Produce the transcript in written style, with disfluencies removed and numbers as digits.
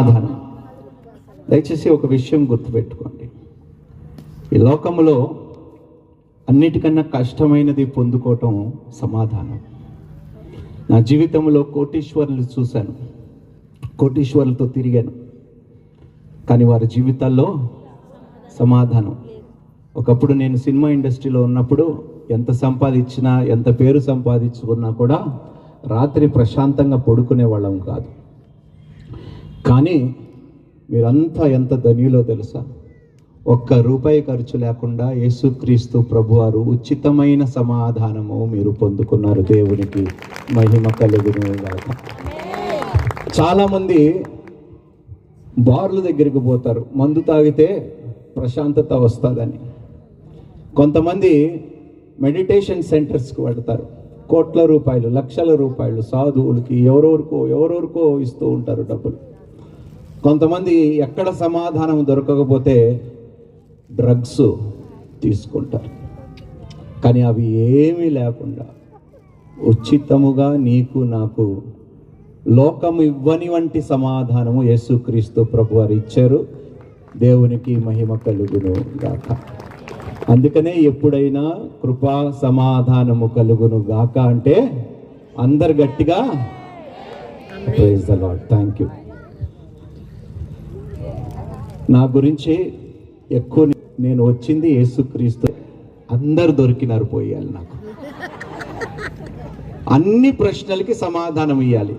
సమాధానం. దయచేసి ఒక విషయం గుర్తుపెట్టుకోండి, ఈ లోకంలో అన్నిటికన్నా కష్టమైనది పొందుకోవటం సమాధానం. నా జీవితంలో కోటీశ్వరులు చూశాను, కోటీశ్వరులతో తిరిగాను, కానీ వారి జీవితాల్లో సమాధానం. ఒకప్పుడు నేను సినిమా ఇండస్ట్రీలో ఉన్నప్పుడు ఎంత సంపాదించినా, ఎంత పేరు సంపాదించుకున్నా కూడా రాత్రి ప్రశాంతంగా పడుకునే వాళ్ళం కాదు. కానీ మీరంతా ఎంత ధన్యులో తెలుసా? ఒక్క రూపాయి ఖర్చు లేకుండా యేసుక్రీస్తు ప్రభువారు ఉచితమైన సమాధానము మీరు పొందుకున్నారు. దేవునికి మహిమ కలుగును గాక. చాలామంది బార్ల దగ్గరికి పోతారు, మందు తాగితే ప్రశాంతత వస్తుందని. కొంతమంది మెడిటేషన్ సెంటర్స్కి వెళ్తారు, కోట్ల రూపాయలు, లక్షల రూపాయలు సాధువులకి ఎవరెవరికో ఇస్తూ ఉంటారు డబ్బులు. కొంతమంది ఎక్కడ సమాధానం దొరకకపోతే డ్రగ్స్ తీసుకుంటారు. కానీ అవి ఏమీ లేకుండా ఉచితముగా నీకు నాకు లోకము ఇవ్వని వంటి సమాధానము యేసుక్రీస్తు ప్రభువారు ఇచ్చారు. దేవునికి మహిమ కలుగును గాక. అందుకనే ఎప్పుడైనా కృపా సమాధానము కలుగును గాక అంటే అందరు గట్టిగా praise the Lord. Thank you. నా గురించి ఎక్కువ నేను వచ్చింది యేసుక్రీస్తు. అందరు దొరికినారు పోయాలి, నాకు అన్ని ప్రశ్నలకి సమాధానం ఇవ్వాలి.